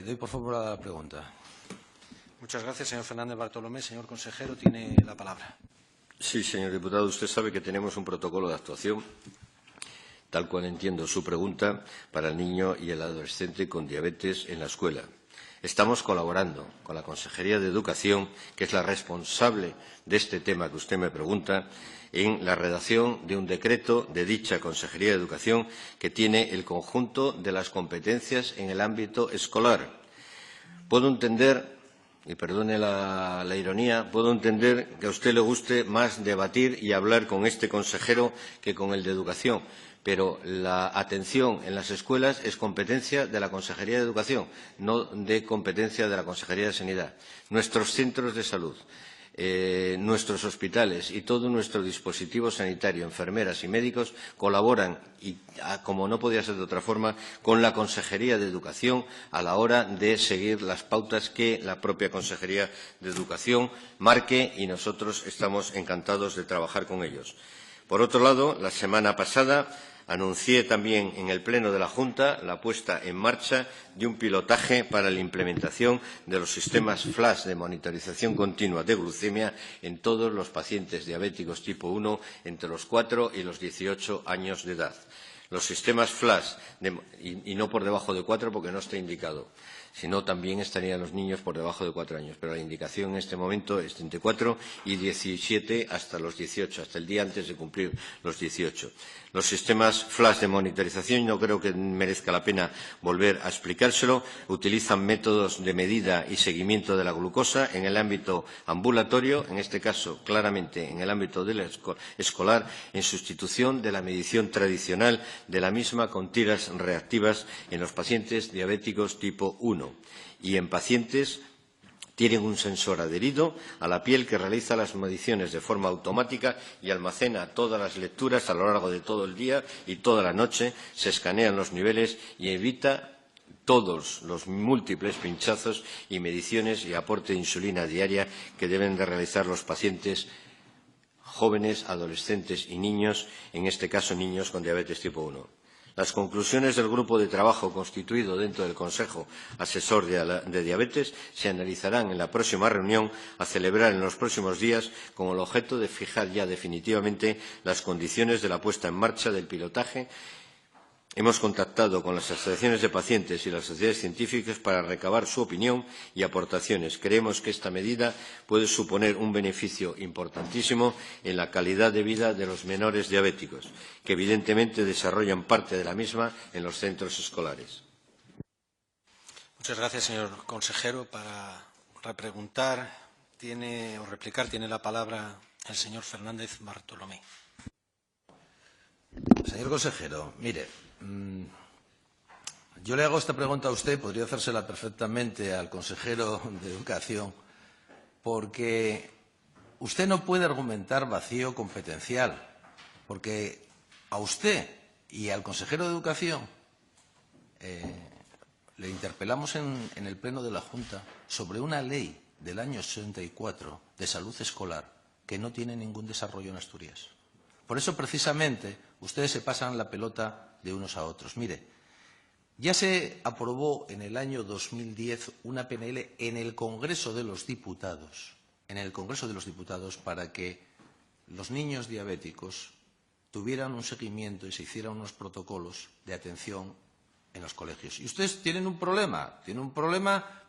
Le doy, por favor, a la pregunta. Muchas gracias, señor Fernández Bartolomé. Señor consejero, tiene la palabra. Sí, señor diputado, usted sabe que tenemos un protocolo de actuación, tal cual entiendo su pregunta, para el niño y el adolescente con diabetes en la escuela. Estamos colaborando con la Consejería de Educación, que es la responsable de este tema que usted me pregunta, en la redacción de un decreto de dicha Consejería de Educación que tiene el conjunto de las competencias en el ámbito escolar. Puedo entender, y perdone la ironía, puedo entender que a usted le guste más debatir y hablar con este consejero que con el de Educación, pero la atención en las escuelas es competencia de la Consejería de Educación, no de competencia de la Consejería de Sanidad. Nuestros centros de salud, nuestros hospitales y todo nuestro dispositivo sanitario, enfermeras y médicos colaboran, y como no podía ser de otra forma, con la Consejería de Educación a la hora de seguir las pautas que la propia Consejería de Educación marque, y nosotros estamos encantados de trabajar con ellos. Por otro lado, la semana pasada anuncié también en el Pleno de la Junta la puesta en marcha de un pilotaje para la implementación de los sistemas flash de monitorización continua de glucemia en todos los pacientes diabéticos tipo 1 entre los 4 y los 18 años de edad. Los sistemas flash, y no por debajo de 4 porque no está indicado, sino también estarían los niños por debajo de 4 años. Pero la indicación en este momento es entre 4 y 17 hasta los 18, hasta el día antes de cumplir los 18. Los sistemas flash de monitorización, no creo que merezca la pena volver a explicárselo, utilizan métodos de medida y seguimiento de la glucosa en el ámbito ambulatorio, en este caso claramente en el ámbito escolar, en sustitución de la medición tradicional de la misma con tiras reactivas en los pacientes diabéticos tipo 1 y en pacientes tienen un sensor adherido a la piel que realiza las mediciones de forma automática y almacena todas las lecturas a lo largo de todo el día y toda la noche. Se escanean los niveles y evita todos los múltiples pinchazos y mediciones y aporte de insulina diaria que deben de realizar los pacientes jóvenes, adolescentes y niños, en este caso niños con diabetes tipo 1. Las conclusiones del grupo de trabajo constituido dentro del Consejo Asesor de Diabetes se analizarán en la próxima reunión a celebrar en los próximos días con el objeto de fijar ya definitivamente las condiciones de la puesta en marcha del pilotaje. Hemos contactado con las asociaciones de pacientes y las sociedades científicas para recabar su opinión y aportaciones. Creemos que esta medida puede suponer un beneficio importantísimo en la calidad de vida de los menores diabéticos, que evidentemente desarrollan parte de la misma en los centros escolares. Muchas gracias, señor consejero. Para repreguntar o replicar tiene la palabra el señor Fernández Bartolomé. Señor consejero, mire, yo le hago esta pregunta a usted, podría hacérsela perfectamente al consejero de Educación, porque usted no puede argumentar vacío competencial, porque a usted y al consejero de Educación le interpelamos en el Pleno de la Junta sobre una ley del año 64 de salud escolar que no tiene ningún desarrollo en Asturias. Por eso, precisamente, ustedes se pasan la pelota de unos a otros. Mire, ya se aprobó en el año 2010 una PNL en el Congreso de los Diputados, para que los niños diabéticos tuvieran un seguimiento y se hicieran unos protocolos de atención en los colegios. Y ustedes tienen un problema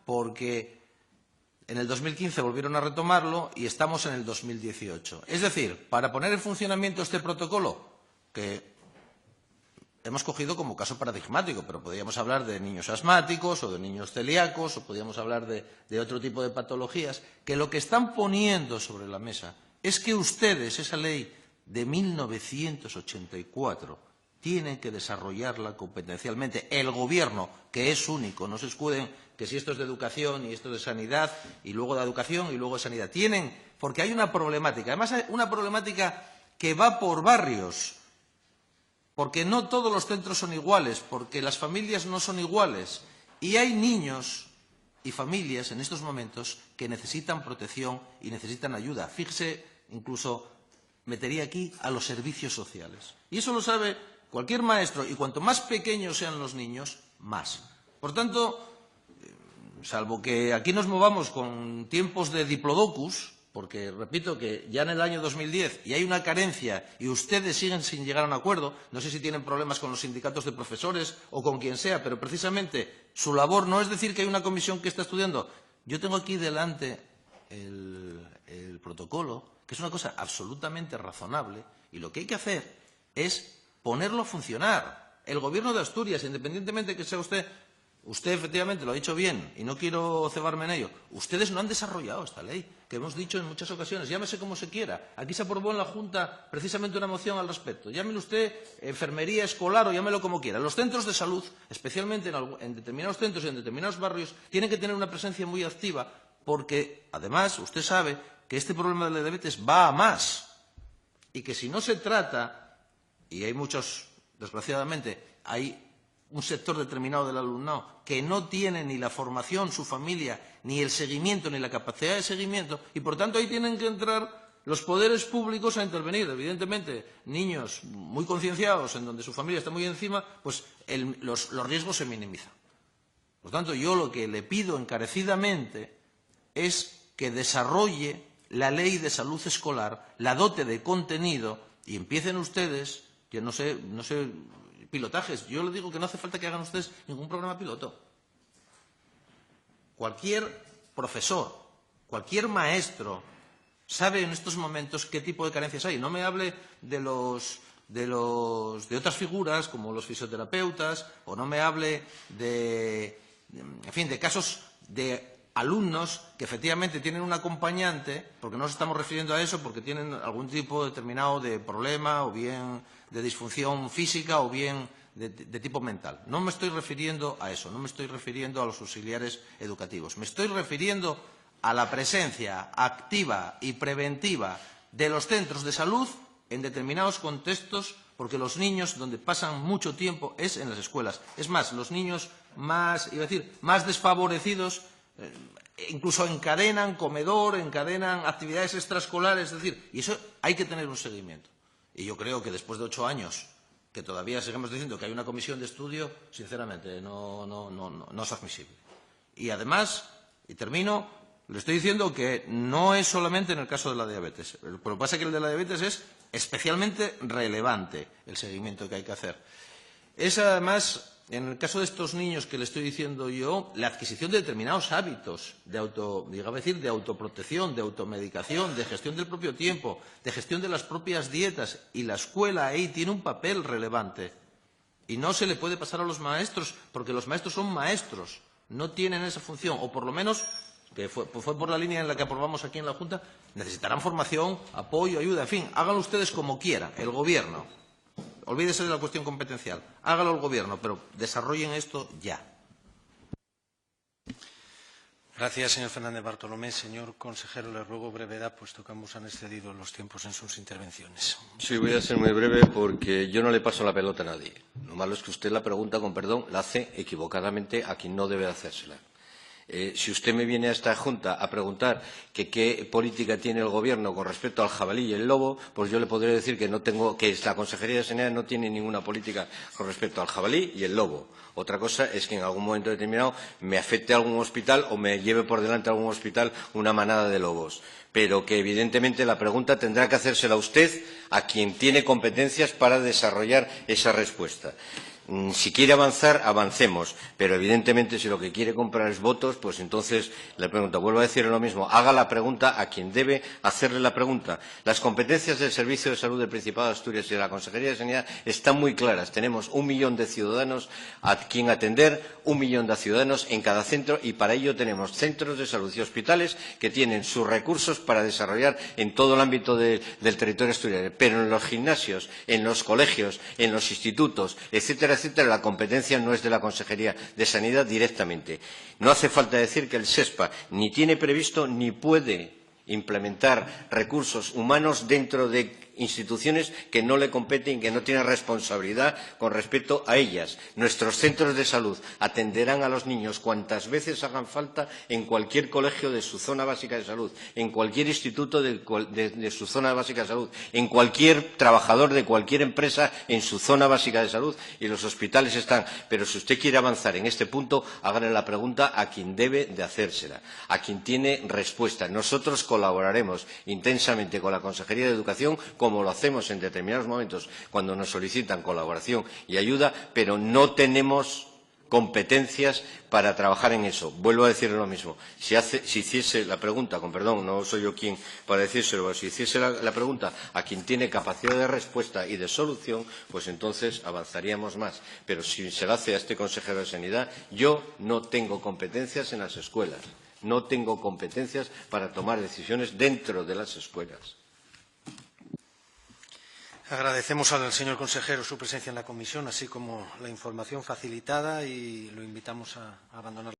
porque en el 2015 volvieron a retomarlo y estamos en el 2018. Es decir, para poner en funcionamiento este protocolo, que hemos cogido como caso paradigmático, pero podríamos hablar de niños asmáticos o de niños celíacos o podríamos hablar de otro tipo de patologías, que lo que están poniendo sobre la mesa es que ustedes, esa ley de 1984, tienen que desarrollarla competencialmente. El Gobierno, que es único, no se escuden que si esto es de educación y esto es de sanidad y luego de educación y luego de sanidad. Tienen, porque hay una problemática, además hay una problemática que va por barrios, porque no todos los centros son iguales, porque las familias no son iguales y hay niños y familias en estos momentos que necesitan protección y necesitan ayuda. Fíjese, incluso metería aquí a los servicios sociales. Y eso lo sabe cualquier maestro y cuanto más pequeños sean los niños, más. Por tanto, salvo que aquí nos movamos con tiempos de diplodocus, porque repito que ya en el año 2010 y hay una carencia y ustedes siguen sin llegar a un acuerdo, no sé si tienen problemas con los sindicatos de profesores o con quien sea, pero precisamente su labor no es decir que hay una comisión que está estudiando. Yo tengo aquí delante el protocolo, que es una cosa absolutamente razonable, y lo que hay que hacer es ponerlo a funcionar. El Gobierno de Asturias, independientemente de que sea usted efectivamente lo ha dicho bien y no quiero cebarme en ello, ustedes no han desarrollado esta ley, que hemos dicho en muchas ocasiones, llámese como se quiera. Aquí se aprobó en la Junta precisamente una moción al respecto. Llámelo usted enfermería escolar o llámelo como quiera. Los centros de salud, especialmente en determinados centros y en determinados barrios, tienen que tener una presencia muy activa porque, además, usted sabe que este problema de la diabetes va a más y que si no se trata, y hay muchos, desgraciadamente, hay un sector determinado del alumnado que no tiene ni la formación, su familia, ni el seguimiento, ni la capacidad de seguimiento, y por tanto ahí tienen que entrar los poderes públicos a intervenir. Evidentemente, niños muy concienciados, en donde su familia está muy encima, pues los riesgos se minimizan. Por tanto, yo lo que le pido encarecidamente es que desarrolle la ley de salud escolar, la dote de contenido y empiecen ustedes, yo no sé, pilotajes. Yo le digo que no hace falta que hagan ustedes ningún programa piloto. Cualquier profesor, cualquier maestro sabe en estos momentos qué tipo de carencias hay. No me hable de otras figuras como los fisioterapeutas, o no me hable de casos de alumnos que efectivamente tienen un acompañante, porque no nos estamos refiriendo a eso, porque tienen algún tipo determinado de problema, o bien de disfunción física, o bien de tipo mental. No me estoy refiriendo a eso, no me estoy refiriendo a los auxiliares educativos. Me estoy refiriendo a la presencia activa y preventiva de los centros de salud en determinados contextos, porque los niños donde pasan mucho tiempo es en las escuelas. Es más, los niños más desfavorecidos incluso encadenan comedor, encadenan actividades extraescolares, es decir, y eso hay que tener un seguimiento. Y yo creo que después de 8 años, que todavía seguimos diciendo que hay una comisión de estudio, sinceramente no es admisible. Y además, y termino, le estoy diciendo que no es solamente en el caso de la diabetes. Lo que pasa es que el de la diabetes es especialmente relevante el seguimiento que hay que hacer. Es además, en el caso de estos niños que le estoy diciendo yo, la adquisición de determinados hábitos de autoprotección, de automedicación, de gestión del propio tiempo, de gestión de las propias dietas, y la escuela ahí tiene un papel relevante. Y no se le puede pasar a los maestros, porque los maestros son maestros, no tienen esa función, o por lo menos, que fue por la línea en la que aprobamos aquí en la Junta, necesitarán formación, apoyo, ayuda, en fin, háganlo ustedes como quieran, el Gobierno. Olvídese de la cuestión competencial. Hágalo el Gobierno, pero desarrollen esto ya. Gracias, señor Fernández Bartolomé. Señor consejero, le ruego brevedad, puesto que ambos han excedido los tiempos en sus intervenciones. Sí, voy a ser muy breve porque yo no le paso la pelota a nadie. Lo malo es que usted la pregunta, con perdón, la hace equivocadamente a quien no debe hacérsela. Si usted me viene a esta Junta a preguntar que qué política tiene el Gobierno con respecto al jabalí y el lobo, pues yo le podré decir que la Consejería de Sanidad no tiene ninguna política con respecto al jabalí y el lobo. Otra cosa es que en algún momento determinado me afecte a algún hospital o me lleve por delante a algún hospital una manada de lobos. Pero que evidentemente la pregunta tendrá que hacérsela usted a quien tiene competencias para desarrollar esa respuesta. Si quiere avanzar, avancemos, pero evidentemente si lo que quiere comprar es votos, pues entonces le pregunto, vuelvo a decirle lo mismo, haga la pregunta a quien debe hacerle la pregunta. Las competencias del Servicio de Salud del Principado de Asturias y de la Consejería de Sanidad están muy claras. Tenemos 1 millón de ciudadanos a quien atender, 1 millón de ciudadanos en cada centro, y para ello tenemos centros de salud y hospitales que tienen sus recursos para desarrollar en todo el ámbito del territorio asturiano. Pero en los gimnasios, en los colegios, en los institutos, etcétera, la competencia no es de la Consejería de Sanidad directamente. No hace falta decir que el SESPA ni tiene previsto ni puede implementar recursos humanos dentro de instituciones que no le competen, que no tienen responsabilidad con respecto a ellas. Nuestros centros de salud atenderán a los niños cuantas veces hagan falta en cualquier colegio de su zona básica de salud, en cualquier instituto de su zona básica de salud, en cualquier trabajador de cualquier empresa en su zona básica de salud, y los hospitales están. Pero si usted quiere avanzar en este punto, hágale la pregunta a quien debe de hacérsela, a quien tiene respuesta. Nosotros colaboraremos intensamente con la Consejería de Educación, como lo hacemos en determinados momentos cuando nos solicitan colaboración y ayuda, pero no tenemos competencias para trabajar en eso. Vuelvo a decir lo mismo. Si hiciese la pregunta, con perdón, no soy yo quien para decírselo, pero si hiciese la pregunta a quien tiene capacidad de respuesta y de solución, pues entonces avanzaríamos más. Pero si se lo hace a este consejero de Sanidad, yo no tengo competencias en las escuelas. No tengo competencias para tomar decisiones dentro de las escuelas. Agradecemos al señor consejero su presencia en la comisión, así como la información facilitada, y lo invitamos a abandonar.